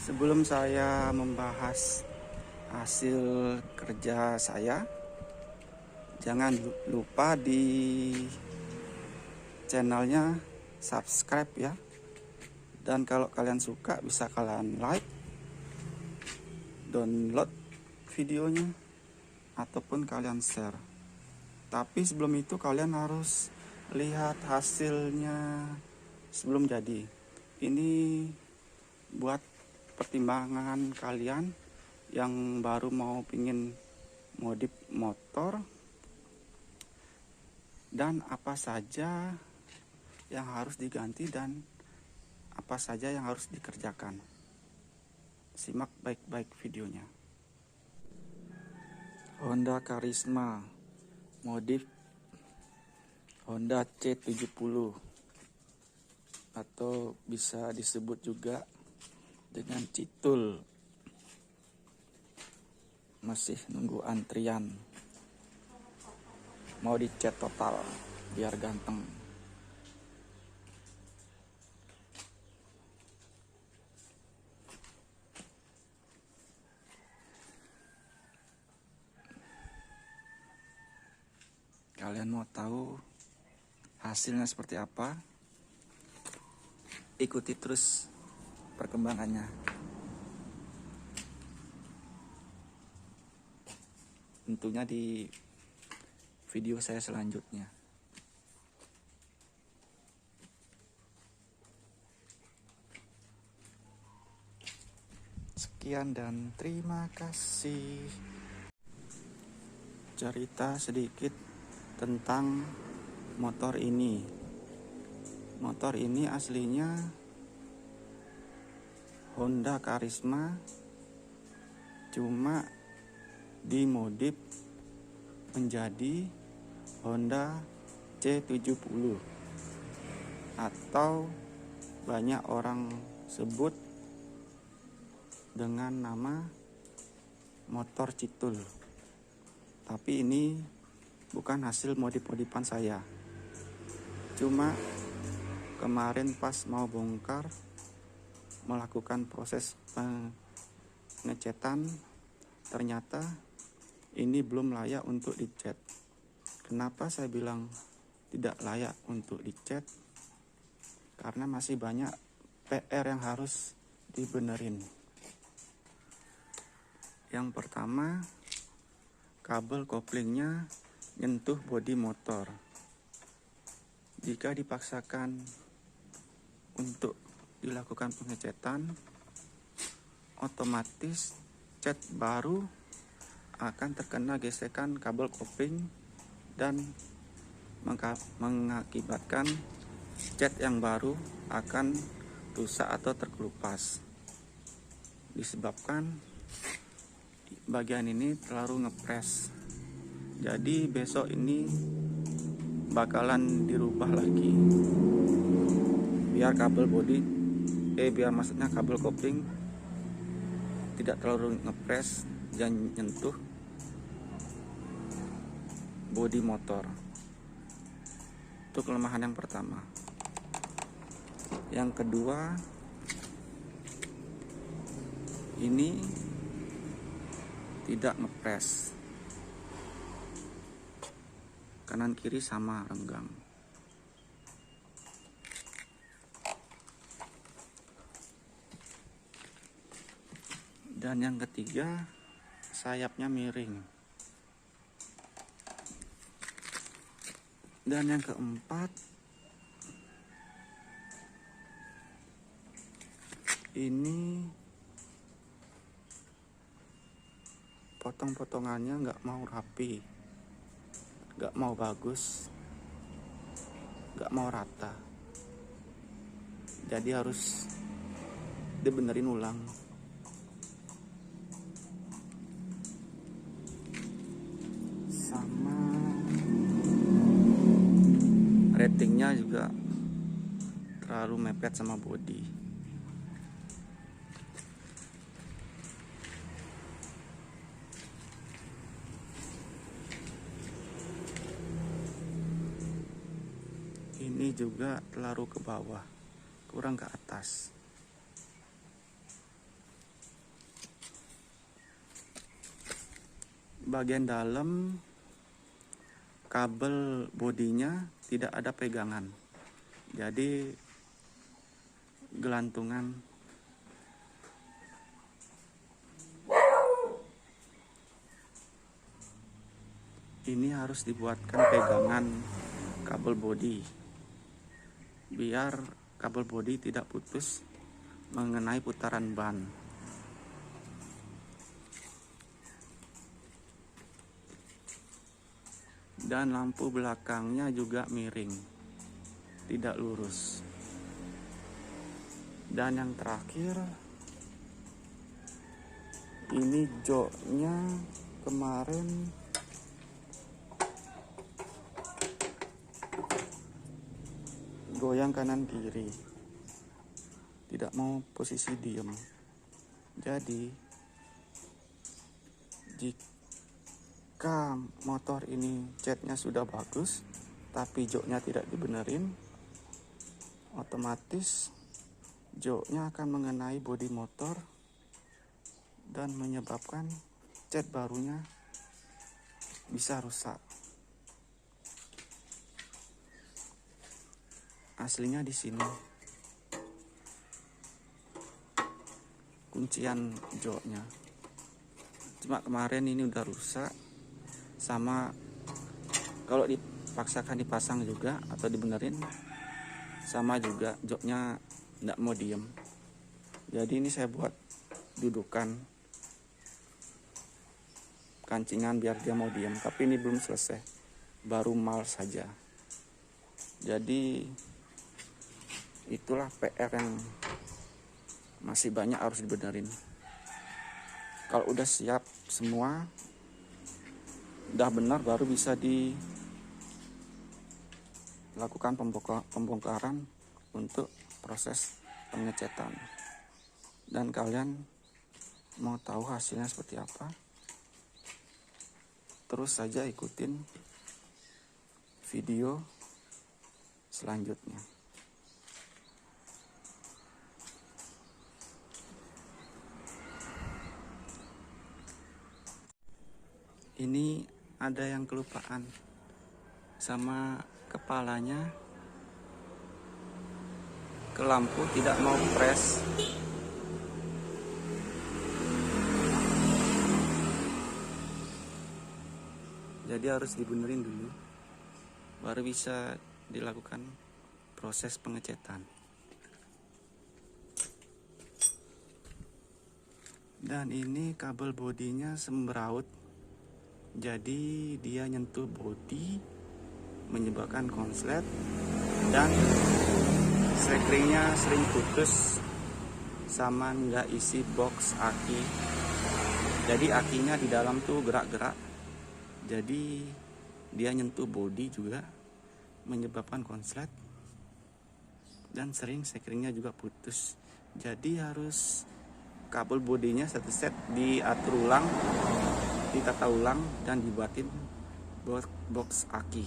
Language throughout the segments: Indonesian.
Sebelum saya membahas hasil kerja saya, jangan lupa di channelnya subscribe ya. Dan kalau kalian suka bisa kalian like, download videonya, ataupun kalian share. Tapi sebelum itu kalian harus lihat hasilnya sebelum jadi. Ini buat pertimbangan kalian yang baru mau pingin modif motor, dan apa saja yang harus diganti dan apa saja yang harus dikerjakan. Simak baik-baik videonya. Honda Karisma modif Honda C70 atau bisa disebut juga dengan Citul. Masih nunggu antrian, mau dicat total biar ganteng. Kalian mau tahu hasilnya seperti apa? Ikuti terus perkembangannya. Tentunya di video saya selanjutnya. Sekian dan terima kasih. Cerita sedikit tentang motor ini. Motor ini aslinya Honda Karisma, cuma dimodif menjadi Honda C70 atau banyak orang sebut dengan nama motor Citul. Tapi ini bukan hasil modif-modifan saya. Cuma kemarin pas mau bongkar, melakukan proses pengecetan, ternyata ini belum layak untuk dicat. Kenapa saya bilang tidak layak untuk dicat? Karena masih banyak PR yang harus dibenerin. Yang pertama, kabel koplingnya nyentuh bodi motor. Jika dipaksakan untuk dilakukan pengecetan, otomatis cat baru akan terkena gesekan kabel kopling dan mengakibatkan cat yang baru akan rusak atau terkelupas. Disebabkan bagian ini terlalu ngepres. Jadi besok ini bakalan dirubah lagi biar kabel bodi maksudnya kabel kopling tidak terlalu ngepres dan nyentuh bodi motor. Itu kelemahan yang pertama. Yang kedua, ini tidak ngepres, kanan kiri sama renggang. Dan yang ketiga, sayapnya miring. Dan yang keempat, ini potong-potongannya nggak mau rapi, nggak mau bagus, nggak mau rata. Jadi harus dibenerin ulang. Sama ratingnya juga terlalu mepet sama bodi. Ini juga terlalu ke bawah, kurang ke atas. bagian dalam kabel bodinya tidak ada pegangan, jadi gelantungan. Ini harus dibuatkan pegangan kabel bodi biar kabel bodi tidak putus mengenai putaran ban. Dan lampu belakangnya juga miring, tidak lurus. Dan yang terakhir, ini joknya kemarin goyang kanan kiri, tidak mau posisi diem. Jadi jika motor ini catnya sudah bagus tapi joknya tidak dibenerin, otomatis joknya akan mengenai bodi motor dan menyebabkan cat barunya bisa rusak. Aslinya di sini kuncian joknya, cuma kemarin ini udah rusak. Sama kalau dipaksakan dipasang juga atau dibenerin, sama juga joknya nggak mau diem. Jadi ini saya buat dudukan kancingan biar dia mau diem, tapi ini belum selesai, baru mal saja. Jadi itulah PR yang masih banyak harus dibenerin. Kalau udah siap semua, udah benar, baru bisa dilakukan pembongkaran untuk proses pengecetan. Dan kalian mau tahu hasilnya seperti apa, terus saja ikutin video selanjutnya. Ini ada yang kelupaan, sama kepalanya ke lampu tidak mau press. Jadi harus dibenerin dulu, baru bisa dilakukan proses pengecetan. Dan ini kabel bodinya sembraut, jadi dia nyentuh bodi menyebabkan konslet, dan sekringnya sering putus sama nggak isi box aki. Jadi akinya di dalam tuh gerak-gerak, jadi dia nyentuh bodi juga menyebabkan konslet, dan sering sekringnya juga putus. Jadi harus kabel bodinya satu set diatur ulang, ditata ulang, dan dibuatin box aki.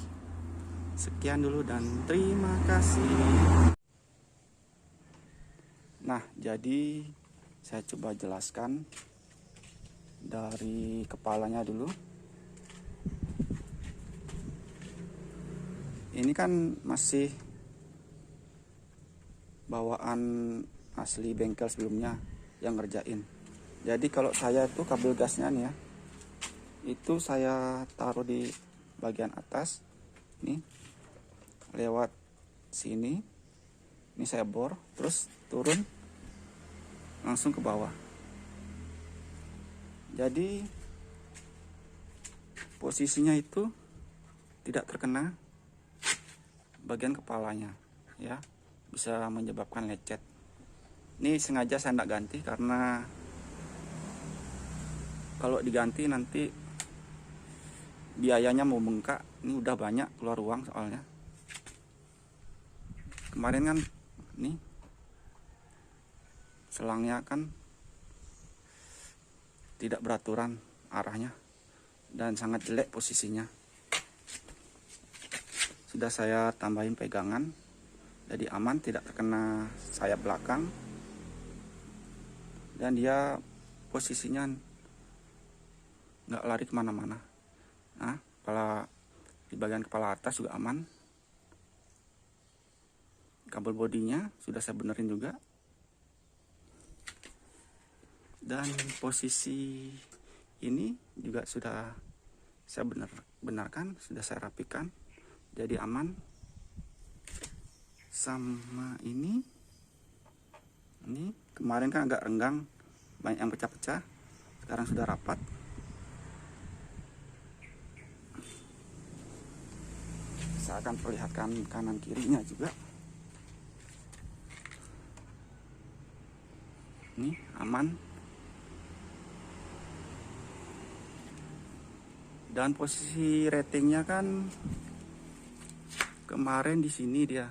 Sekian dulu dan terima kasih. Nah, jadi saya coba jelaskan dari kepalanya dulu. Ini kan masih bawaan asli bengkel sebelumnya yang ngerjain. Jadi kalau saya itu kabel gasnya nih ya, itu saya taruh di bagian atas nih, lewat sini, ini saya bor, terus turun langsung ke bawah. Jadi posisinya itu tidak terkena bagian kepalanya ya, bisa menyebabkan lecet. Ini sengaja saya tidak ganti karena kalau diganti nanti biayanya mau bengkak. Ini udah banyak keluar uang soalnya. Kemarin kan nih selangnya kan tidak beraturan arahnya dan sangat jelek posisinya. Sudah saya tambahin pegangan, jadi aman, tidak terkena sayap belakang, dan dia posisinya nggak lari kemana-mana. Nah, di bagian kepala atas juga aman. Kabel bodinya sudah saya benerin juga, dan posisi ini juga sudah saya benarkan, sudah saya rapikan, jadi aman. Sama ini kemarin kan agak renggang, banyak yang pecah-pecah, sekarang sudah rapat. Saya akan perlihatkan kanan kirinya juga. Ini aman. Dan posisi ratingnya kan kemarin di sini dia.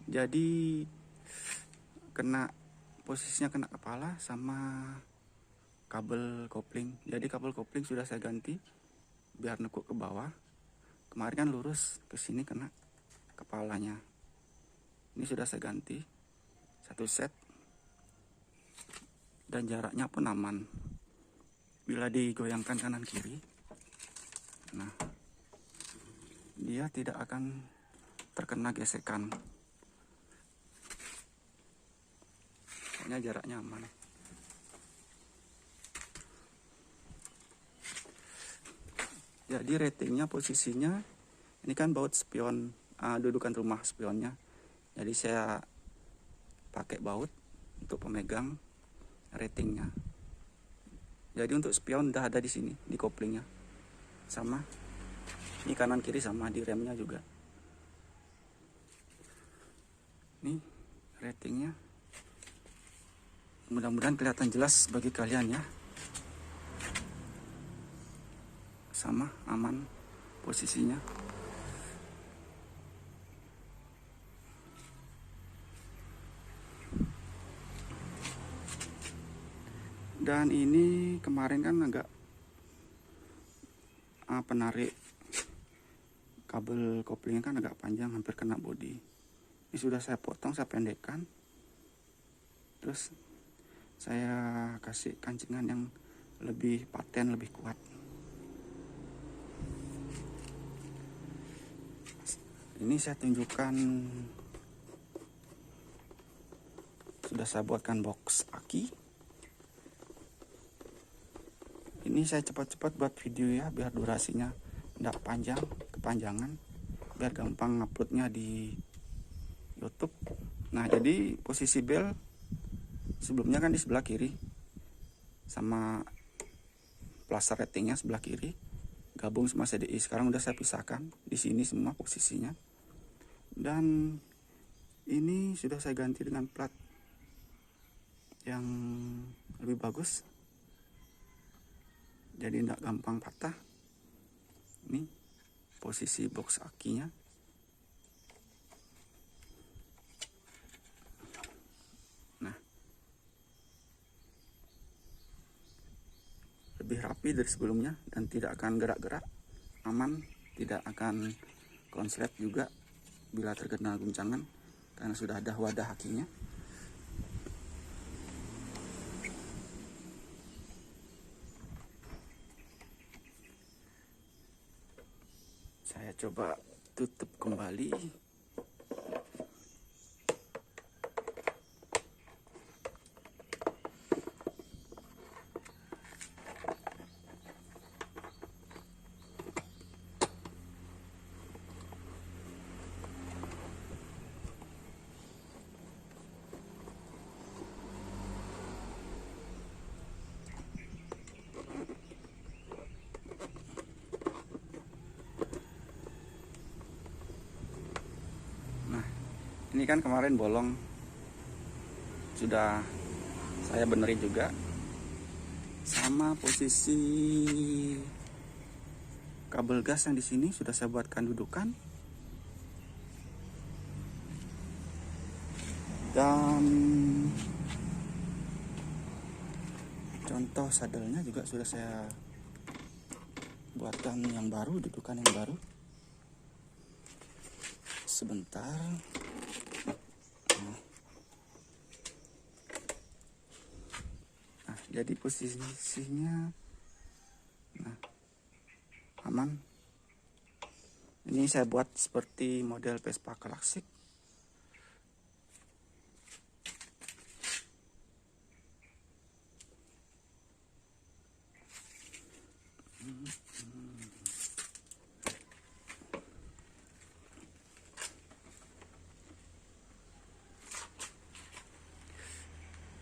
Jadi posisinya kena kepala sama kabel kopling. Jadi kabel kopling sudah saya ganti biar nekuk ke bawah. Kemarin kan lurus ke sini kena kepalanya. Ini sudah saya ganti satu set. Dan jaraknya pun aman bila digoyangkan kanan kiri. Nah, dia tidak akan terkena gesekan. Pokoknya jaraknya aman. Jadi ratingnya, posisinya ini kan baut spion, dudukan rumah spionnya. Jadi saya pakai baut untuk pemegang ratingnya. Jadi untuk spion udah ada di sini, di koplingnya, sama ini kanan kiri, sama di remnya juga. Ini ratingnya, mudah-mudahan kelihatan jelas bagi kalian ya. Sama, aman posisinya. Dan ini kemarin kan agak penarik kabel koplingnya kan agak panjang, hampir kena bodi. Ini sudah saya potong, saya pendekkan. Terus saya kasih kancingan yang lebih paten, lebih kuat. Ini saya tunjukkan, sudah saya buatkan box aki. Ini saya cepat-cepat buat video ya, biar durasinya tidak panjang, kepanjangan, biar gampang uploadnya di YouTube. Nah, jadi posisi bel sebelumnya kan di sebelah kiri, sama plaster ratingnya sebelah kiri, gabung sama CDI. Sekarang udah saya pisahkan di sini semua posisinya. Dan ini sudah saya ganti dengan plat yang lebih bagus, jadi tidak gampang patah. Ini posisi box akinya. Nah, lebih rapi dari sebelumnya dan tidak akan gerak-gerak, aman, tidak akan konslet juga bila terkena guncangan karena sudah ada wadah akinya. Saya coba tutup kembali. Ini kan kemarin bolong, sudah saya benerin juga. Sama posisi kabel gas yang di sini sudah saya buatkan dudukan. Dan contoh sadelnya juga sudah saya buatkan yang baru, dudukan yang baru. Sebentar. Nah, jadi posisinya aman. Ini saya buat seperti model Vespa klasik.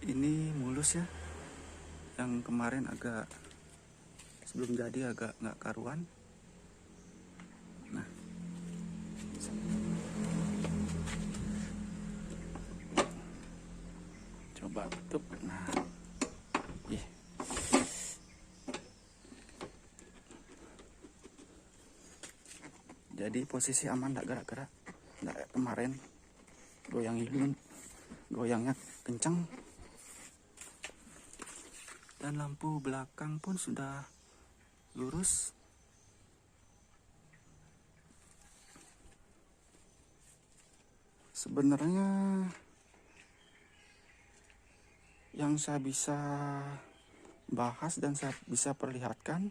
Ini mulus ya, yang kemarin agak sebelum jadi agak nggak karuan. Nah, coba tutup. Nah, jadi posisi aman, nggak gerak-gerak, nggak kayak kemarin goyang hilun, goyangnya kencang. Dan lampu belakang pun sudah lurus. Sebenarnya yang saya bisa bahas dan saya bisa perlihatkan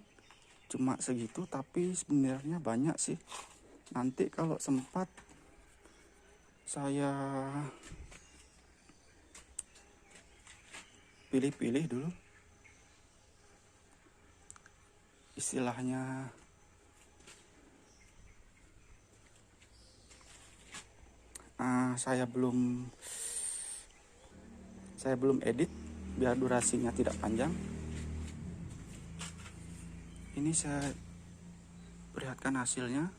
cuma segitu, tapi sebenarnya banyak sih. Nanti kalau sempat saya pilih-pilih dulu, istilahnya saya belum edit biar durasinya tidak panjang. Ini saya perlihatkan hasilnya,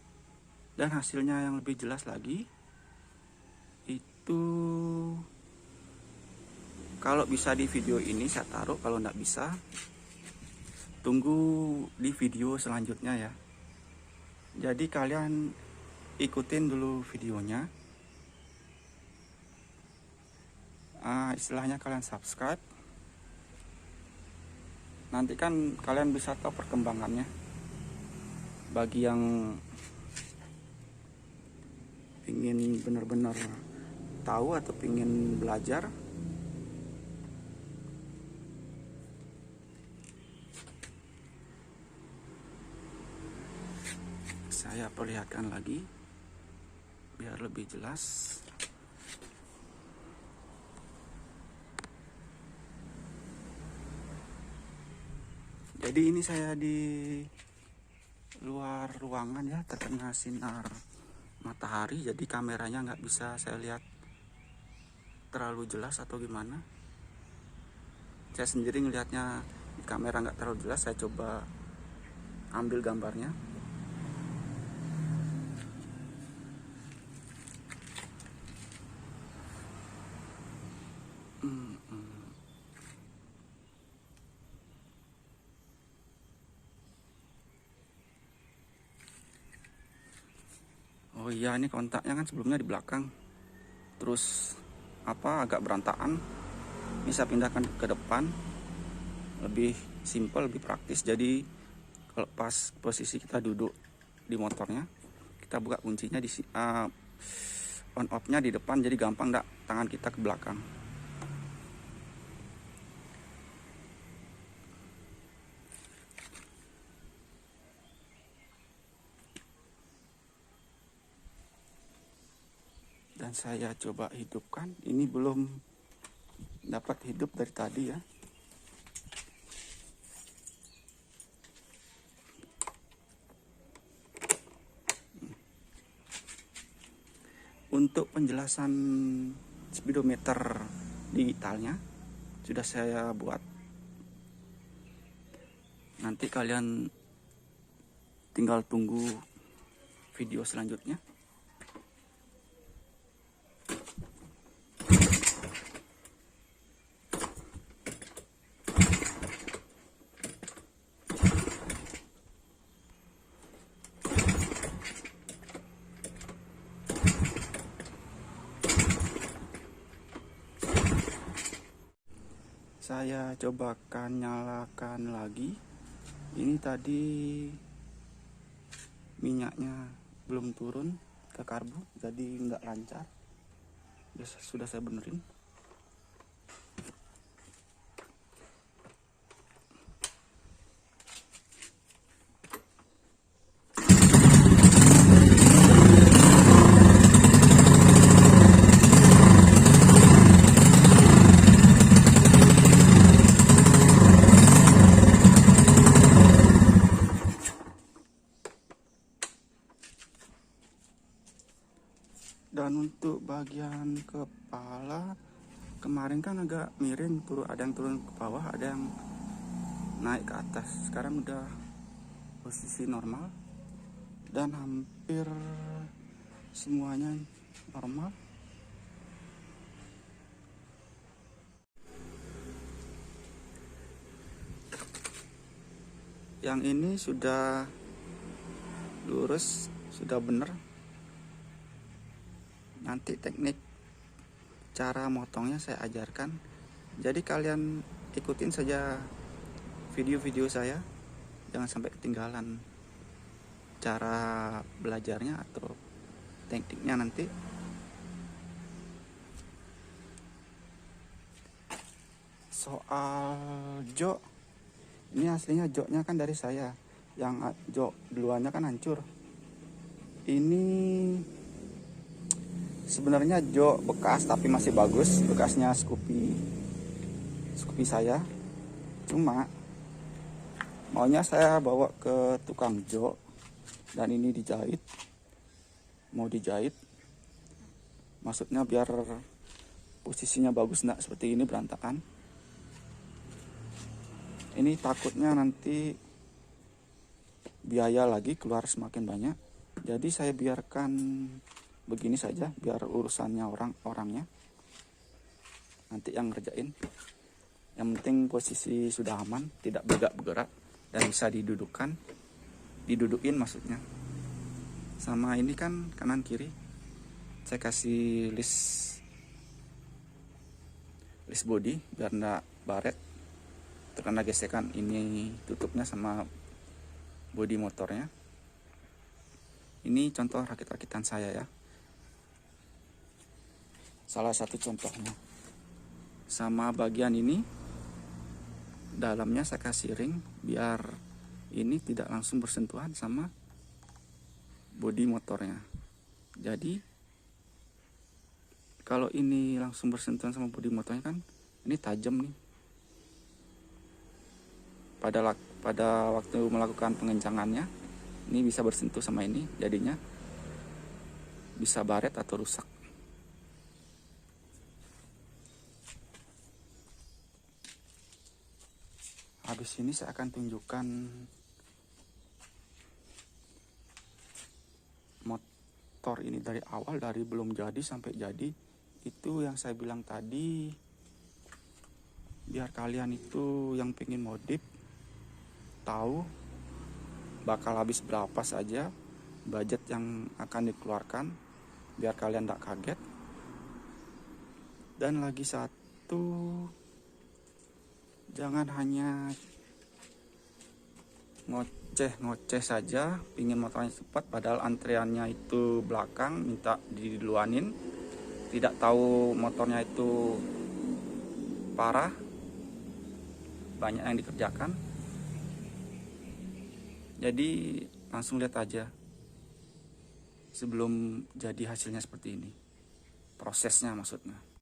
dan hasilnya yang lebih jelas lagi itu kalau bisa di video ini saya taruh, kalau nggak bisa tunggu di video selanjutnya ya. Jadi kalian ikutin dulu videonya, istilahnya kalian subscribe, nanti kan kalian bisa tahu perkembangannya. Bagi yang ingin benar-benar tahu atau ingin belajar, saya perlihatkan lagi biar lebih jelas. Jadi ini saya di luar ruangan ya, terkena sinar matahari, jadi kameranya nggak bisa saya lihat terlalu jelas atau gimana. Saya sendiri ngelihatnya di kamera nggak terlalu jelas, saya coba ambil gambarnya. Oh iya, ini kontaknya kan sebelumnya di belakang, terus agak berantakan. Ini saya pindahkan ke depan, lebih simpel, lebih praktis. Jadi kalau pas posisi kita duduk di motornya, kita buka kuncinya di on off-nya di depan, jadi gampang enggak tangan kita ke belakang. Dan saya coba hidupkan, ini belum dapat hidup dari tadi ya. Untuk penjelasan speedometer digitalnya sudah saya buat, nanti kalian tinggal tunggu video selanjutnya. Saya cobakan nyalakan lagi. Ini tadi minyaknya belum turun ke karbu, jadi nggak lancar. Sudah saya benerin. bagian kepala kemarin kan agak miring, ada yang turun ke bawah, ada yang naik ke atas. Sekarang udah posisi normal dan hampir semuanya normal. Yang ini sudah lurus, sudah benar. Nanti teknik cara motongnya saya ajarkan, jadi kalian ikutin saja video-video saya, jangan sampai ketinggalan cara belajarnya atau tekniknya nanti. Soal jok, ini aslinya joknya kan dari saya, yang jok duluannya kan hancur. Ini sebenarnya jok bekas tapi masih bagus, bekasnya Scoopy saya. Cuma maunya saya bawa ke tukang jok dan ini dijahit, mau dijahit, maksudnya biar posisinya bagus, enggak seperti ini berantakan. Ini takutnya nanti biaya lagi keluar semakin banyak, jadi saya biarkan begini saja, biar urusannya orangnya nanti yang ngerjain. Yang penting posisi sudah aman, tidak bergerak dan bisa didudukin maksudnya. Sama ini kan kanan kiri saya kasih list body biar enggak baret terkena gesekan ini tutupnya sama bodi motornya. Ini contoh rakit-rakitan saya ya, salah satu contohnya. Sama bagian ini dalamnya saya kasih ring biar ini tidak langsung bersentuhan sama bodi motornya. Jadi kalau ini langsung bersentuhan sama bodi motornya kan ini tajam nih. Pada waktu melakukan pengencangannya ini bisa bersentuh sama ini, jadinya bisa baret atau rusak. Habis ini saya akan tunjukkan motor ini dari awal, dari belum jadi sampai jadi. Itu yang saya bilang tadi, biar kalian itu yang pengen modif tahu bakal habis berapa saja, budget yang akan dikeluarkan, biar kalian tidak kaget. Dan lagi satu, jangan hanya ngoceh saja pingin motornya cepat, padahal antriannya itu belakang minta diduluanin, tidak tahu motornya itu parah, banyak yang dikerjakan. Jadi langsung lihat aja sebelum jadi hasilnya seperti ini, prosesnya maksudnya.